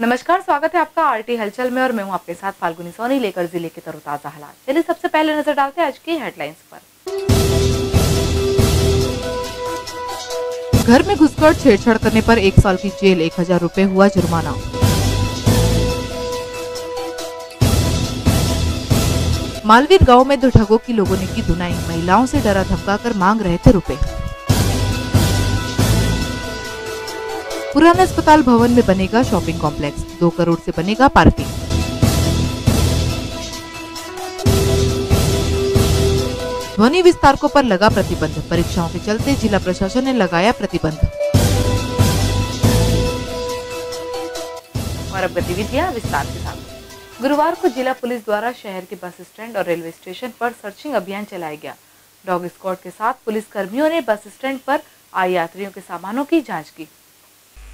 नमस्कार, स्वागत है आपका आरटी हलचल में और मैं हूं आपके साथ फाल्गुनी सोनी लेकर जिले के तरोताजा हालात। चलिए सबसे पहले नजर डालते हैं आज की हेडलाइंस पर। घर में घुसकर छेड़छाड़ करने पर 1 साल की जेल, 1000 रुपए हुआ जुर्माना। मालवीर गांव में 2 ठगों की लोगों ने की धुनाई, महिलाओं से डरा धमकाकर मांग रहे थे रुपए। पुराने अस्पताल भवन में बनेगा शॉपिंग कॉम्प्लेक्स, 2 करोड़ से बनेगा पार्किंग। ध्वनि विस्तारकों पर लगा प्रतिबंध, परीक्षाओं के चलते जिला प्रशासन ने लगाया प्रतिबंध। और अब गतिविधियां विस्तार के साथ। गुरुवार को जिला पुलिस द्वारा शहर के बस स्टैंड और रेलवे स्टेशन पर सर्चिंग अभियान चलाया गया। डॉग स्क्वाड के साथ पुलिस कर्मियों ने बस स्टैंड पर आए यात्रियों के सामानों की जाँच की।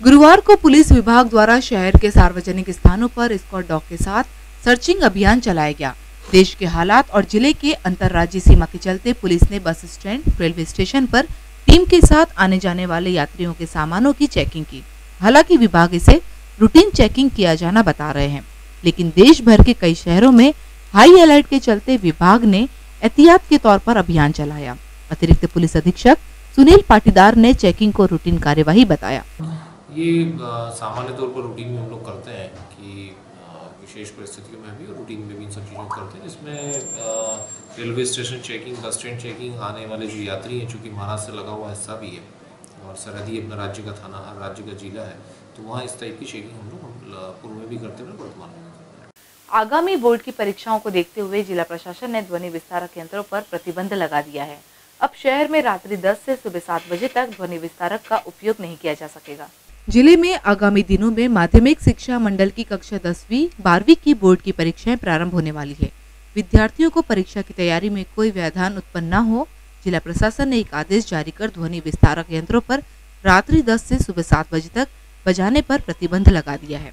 गुरुवार को पुलिस विभाग द्वारा शहर के सार्वजनिक स्थानों पर स्क्वाड डॉग के साथ सर्चिंग अभियान चलाया गया। देश के हालात और जिले के अंतर्राज्यीय सीमा के चलते पुलिस ने बस स्टैंड, रेलवे स्टेशन पर टीम के साथ आने जाने वाले यात्रियों के सामानों की चेकिंग की। हालांकि विभाग इसे रूटीन चेकिंग किया जाना बता रहे हैं, लेकिन देश भर के कई शहरों में हाई अलर्ट के चलते विभाग ने एहतियात के तौर पर अभियान चलाया। अतिरिक्त पुलिस अधीक्षक सुनील पाटीदार ने चेकिंग को रूटीन कार्यवाही बताया। ये सामान्य तौर पर रूटीन में हम लोग करते हैं कि विशेष परिस्थितियों में भी और रूटीन में भी इन सब चीज़ों को करते हैं, जिसमें railway station checking, bus stand checking, आने वाले जो यात्री हैं, चूँकि महाराष्ट्र से लगा हुआ हिस्सा भी है और सरहदी अपना राज्य का थाना, राज्य का जिला है, तो वहाँ इस टाइप की चेकिंग हम लोग पूर्व में भी करते हैं, वर्तमान में करते हैं। आगामी बोर्ड की परीक्षाओं को देखते हुए जिला प्रशासन ने ध्वनि विस्तारक यंत्रों पर प्रतिबंध लगा दिया है। अब शहर में रात्रि 10 से सुबह 7 बजे तक ध्वनि विस्तारक का उपयोग नहीं किया जा सकेगा। जिले में आगामी दिनों में माध्यमिक शिक्षा मंडल की कक्षा 10वीं 12वीं की बोर्ड की परीक्षाएं प्रारंभ होने वाली है। विद्यार्थियों को परीक्षा की तैयारी में कोई व्यवधान उत्पन्न न हो, जिला प्रशासन ने एक आदेश जारी कर ध्वनि विस्तारक यंत्रों पर रात्रि 10 से सुबह 7 बजे तक बजाने पर प्रतिबंध लगा दिया है।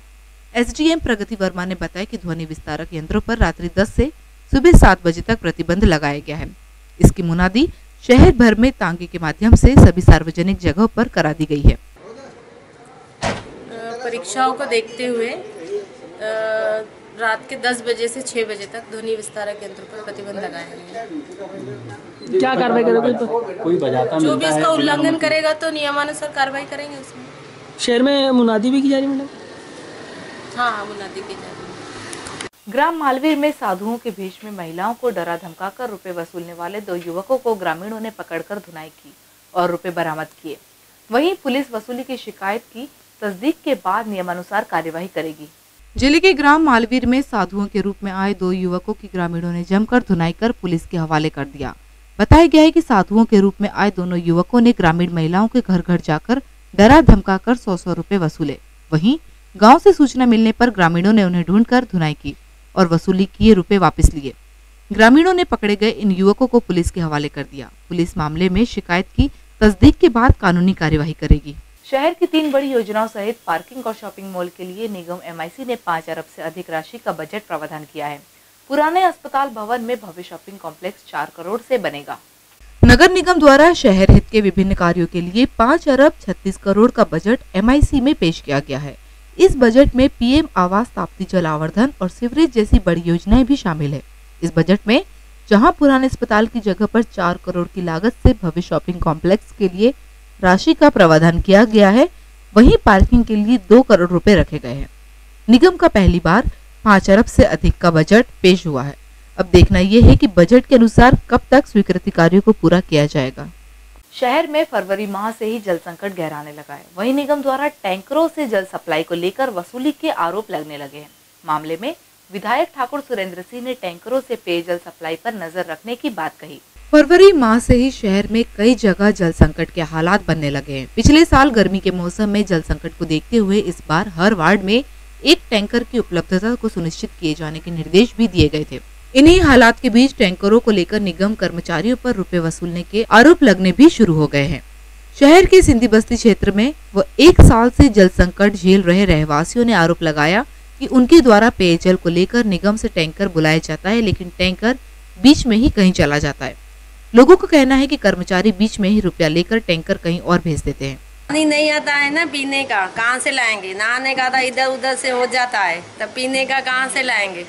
एसडीएम प्रगति वर्मा ने बताया कि ध्वनि विस्तारक यंत्रों पर रात्रि 10 से सुबह 7 बजे तक प्रतिबंध लगाया गया है। इसकी मुनादी शहर भर में तांगे के माध्यम से सभी सार्वजनिक जगहों पर करा दी गई है। परीक्षाओं को देखते हुए रात के 10 बजे से 6 बजे तक ध्वनि विस्तारक यंत्र पर प्रतिबंध लगाया है। क्या कार्रवाई करेंगे? कोई बजाता जो भी इसका उल्लंघन करेगा तो नियमानुसार कार्रवाई करेंगे उसमें। शहर में मुनादी भी की जा रही है मैडम? हाँ, मुनादी की जा रही है। ग्राम मालवीर में साधुओं के भेष में महिलाओं को डरा धमकाकर रुपए वसूलने वाले 2 युवकों को ग्रामीणों ने पकड़कर धुनाई की और रुपए बरामद किए। वहीं पुलिस वसूली की शिकायत की तस्दीक के बाद नियमानुसार कार्यवाही करेगी। जिले के ग्राम मालवीर में साधुओं के रूप में आए 2 युवकों की ग्रामीणों ने जमकर धुनाई कर पुलिस के हवाले कर दिया। बताया गया है कि साधुओं के रूप में आए दोनों युवकों ने ग्रामीण महिलाओं के घर घर जाकर डरा धमकाकर 100 रुपए वसूले। वहीं गांव से सूचना मिलने पर ग्रामीणों ने उन्हें ढूंढकर धुनाई की और वसूली किए रुपए वापस लिए। ग्रामीणों ने पकड़े गए इन युवकों को पुलिस के हवाले कर दिया। पुलिस मामले में शिकायत की तस्दीक के बाद कानूनी कार्यवाही करेगी। शहर की 3 बड़ी योजनाओं सहित पार्किंग और शॉपिंग मॉल के लिए निगम एमआईसी ने 5 अरब से अधिक राशि का बजट प्रावधान किया है। पुराने अस्पताल भवन में भव्य शॉपिंग कॉम्प्लेक्स 4 करोड़ से बनेगा। नगर निगम द्वारा शहर हित के विभिन्न कार्यों के लिए 5 अरब 36 करोड़ का बजट एमआईसी में पेश किया गया है। इस बजट में पीएम आवास, ताप्ती जल आवर्धन और सीवरेज जैसी बड़ी योजनाएं भी शामिल है। इस बजट में जहां पुराने अस्पताल की जगह पर 4 करोड़ की लागत से भव्य शॉपिंग कॉम्प्लेक्स के लिए राशि का प्रावधान किया गया है, वहीं पार्किंग के लिए 2 करोड़ रुपए रखे गए हैं। निगम का पहली बार 5 अरब से अधिक का बजट पेश हुआ है। अब देखना यह है कि बजट के अनुसार कब तक स्वीकृति कार्यों को पूरा किया जाएगा। शहर में फरवरी माह से ही जल संकट गहराने लगा है। वहीं निगम द्वारा टैंकरों से जल सप्लाई को लेकर वसूली के आरोप लगने लगे हैं। मामले में विधायक ठाकुर सुरेंद्र सिंह ने टैंकरों से पेयजल सप्लाई पर नजर रखने की बात कही। फरवरी माह से ही शहर में कई जगह जल संकट के हालात बनने लगे हैं। पिछले साल गर्मी के मौसम में जल संकट को देखते हुए इस बार हर वार्ड में एक टैंकर की उपलब्धता को सुनिश्चित किए जाने के निर्देश भी दिए गए थे। इन्हीं हालात के बीच टैंकरों को लेकर निगम कर्मचारियों पर रुपए वसूलने के आरोप लगने भी शुरू हो गए हैं। शहर के सिंधी बस्ती क्षेत्र में वो 1 साल से जल संकट झेल रहे रहवासियों ने आरोप लगाया कि उनके द्वारा पेयजल को लेकर निगम से टैंकर बुलाया जाता है, लेकिन टैंकर बीच में ही कहीं चला जाता है। लोगों का कहना है कि कर्मचारी बीच में ही रुपया लेकर टैंकर कहीं और भेज देते हैं। पानी नहीं आता है ना पीने का, कहाँ से लाएंगे? नहाने का तो इधर उधर से हो जाता है, तब पीने का कहाँ से लाएंगे?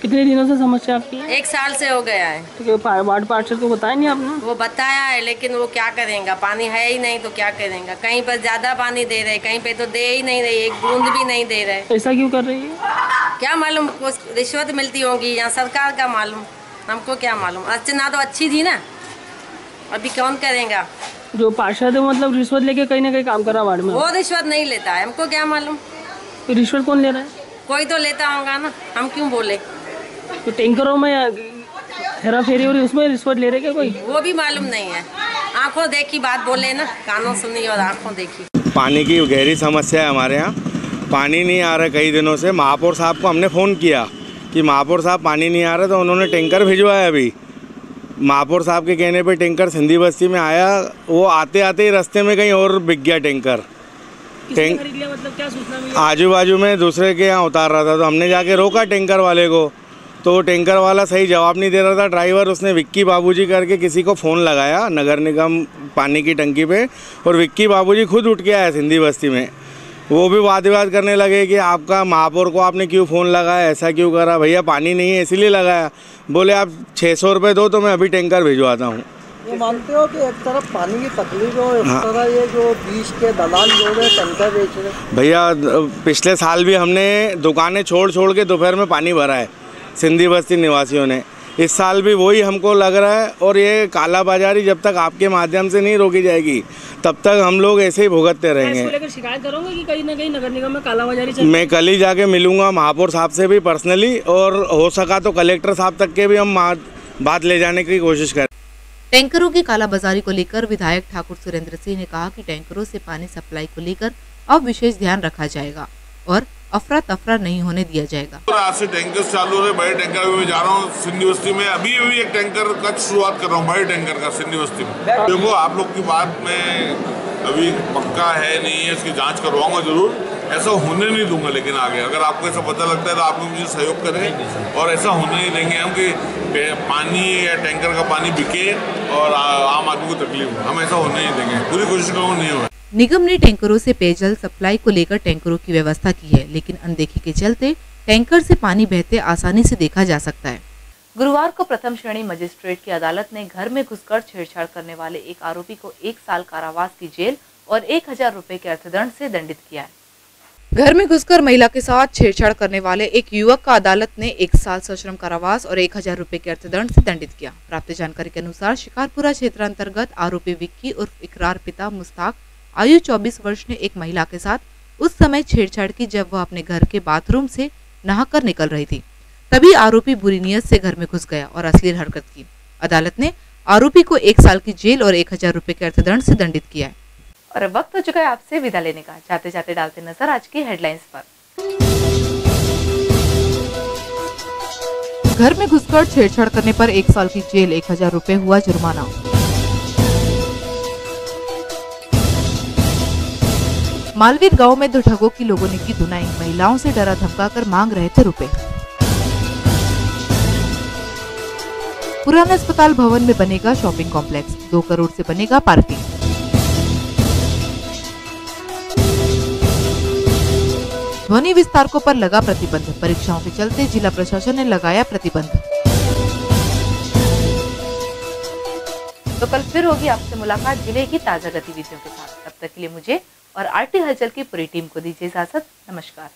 कितने दिनों से समस्या आपकी है? 1 साल से हो गया है। तो क्या वार्ड पार्षद को बताया नहीं आपने? वो बताया है लेकिन वो क्या करेंगे, पानी है ही नहीं तो क्या करेंगे। कहीं पर ज्यादा पानी दे रहे, कहीं पे तो दे ही नहीं रहे, एक बूंद भी नहीं दे रहे। ऐसा क्यों कर रही है? क्या मालूम, कुछ रिश्वत मिलती होगी या सरकार का मालूम, हमको क्या मालूम। अर्चना तो अच्छी थी ना, अभी कौन करेगा? जो पार्षद है मतलब रिश्वत लेके कहीं ना कहीं काम कर रहा वार्ड में? वो रिश्वत नहीं लेता है, हमको क्या मालूम। तो रिश्वत कौन ले रहा है? कोई तो लेता होगा ना, हम क्यों बोले। तो टैंकरों में हेरा फेरी हो रही, उसमें रिश्वत ले रहे क्या कोई? वो भी मालूम नहीं है। आंखों देखी बात बोले ना, कानों सुनी और आंखों देखी। पानी की गहरी समस्या है हमारे यहाँ, पानी नहीं आ रहा कई दिनों से। महापौर साहब को हमने फ़ोन किया कि महापौर साहब पानी नहीं आ रहा, तो उन्होंने टैंकर भिजवाया। अभी महापौर साहब के कहने पे टैंकर सिंधी बस्ती में आया, वो आते आते ही रास्ते में कहीं और बिक गया टैंकर। मतलब क्या सूचना मिली? आजू बाजू में दूसरे के यहाँ उतार रहा था, तो हमने जाके रोका टैंकर वाले को, तो टैंकर वाला सही जवाब नहीं दे रहा था। ड्राइवर उसने विक्की बाबूजी करके किसी को फ़ोन लगाया नगर निगम पानी की टंकी पे, और विक्की बाबूजी खुद उठ के आया सिंधी बस्ती में। वो भी वाद विवाद करने लगे कि आपका महापौर को आपने क्यों फ़ोन लगाया, ऐसा क्यों करा। भैया पानी नहीं है इसीलिए लगाया। बोले आप 600 रुपये दो तो मैं अभी टैंकर भिजवाता हूँ। ये मानते हो कि एक तरफ पानी की तकलीफ हो, एक तरह ये जो बीच के दलाल जो है टैंकर बेच रहे। भैया पिछले साल भी हमने दुकानें छोड़ के दोपहर में पानी भरा है सिंधी बस्ती निवासियों ने। इस साल भी वही हमको लग रहा है, और ये कालाबाजारी जब तक आपके माध्यम से नहीं रोकी जाएगी तब तक हम लोग ऐसे ही भुगतते रहेंगे। इसको लेकर शिकायत करोगे कि कहीं ना कहीं नगर निगम में कालाबाजारी चल रही है? मैं कल ही जाके मिलूंगा महापौर साहब से भी पर्सनली, और हो सका तो कलेक्टर साहब तक के भी हम बात ले जाने की कोशिश करें। टैंकरों की कालाबाजारी को लेकर विधायक ठाकुर सुरेंद्र सिंह ने कहा कि टैंकरों से पानी सप्लाई को लेकर अब विशेष ध्यान रखा जाएगा और अफरा तफरा नहीं होने दिया जाएगा। आज से टैंकर चालू हो रहे, बड़े टैंकर में जा रहा हूँ सिंधी बस्ती में। अभी एक टैंकर का शुरुआत कर रहा हूँ, बड़े टैंकर का सिंधी बस्ती में। देखो आप लोग की बात में अभी पक्का है नहीं है, इसकी जांच करवाऊंगा जरूर। ऐसा होने नहीं दूंगा, लेकिन आगे अगर आपको ऐसा पता लगता है तो आप लोग मुझे सहयोग करें, और ऐसा होने नहीं देंगे हम कि पानी या टैंकर का पानी बिके और आम आदमी को तकलीफ हो। हम ऐसा होने नहीं देंगे, पूरी कोशिश करूँगा नहीं होगा। निगम ने टैंकरों से पेयजल सप्लाई को लेकर टैंकरों की व्यवस्था की है, लेकिन अनदेखी के चलते टैंकर से पानी बहते आसानी से देखा जा सकता है। गुरुवार को प्रथम श्रेणी मजिस्ट्रेट की अदालत ने घर में घुसकर छेड़छाड़ करने वाले एक आरोपी को 1 साल कारावास की जेल और 1000 रुपए के अर्थदंड से दंडित किया है। घर में घुसकर महिला के साथ छेड़छाड़ करने वाले एक युवक का अदालत ने 1 साल सश्रम कारावास और 1000 रुपए के अर्थदंड से दंडित किया। प्राप्त जानकारी के अनुसार शिकारपुरा क्षेत्र अंतर्गत आरोपी विक्की उर्फ इकरार पिता मुस्ताक आयु 24 वर्ष ने एक महिला के साथ उस समय छेड़छाड़ की जब वह अपने घर के बाथरूम से नहाकर निकल रही थी। तभी आरोपी बुरी नियत से घर में घुस गया और अश्लील हरकत की। अदालत ने आरोपी को 1 साल की जेल और 1000 रुपए के अर्थदंड से दंडित किया है। और वक्त हो चुका है आपसे विदा लेने का। जाते जाते डालते नजर आज की हेडलाइंस पर। घर में घुसकर छेड़छाड़ करने पर 1 साल की जेल, 1000 रुपए हुआ जुर्माना। मालवीर गांव में 2 ठगों की लोगों ने की धुनाई, महिलाओं से डरा धमकाकर मांग रहे थे रुपए। पुराना अस्पताल भवन में बनेगा शॉपिंग कॉम्प्लेक्स, 2 करोड़ से बनेगा पार्किंग। ध्वनि विस्तारकों पर लगा प्रतिबंध, परीक्षाओं के चलते जिला प्रशासन ने लगाया प्रतिबंध। तो कल फिर होगी आपसे मुलाकात जिले की ताजा गतिविधियों के साथ। तब तक के लिए मुझे और आरटी हलचल की पूरी टीम को दीजिए इजाजत। नमस्कार।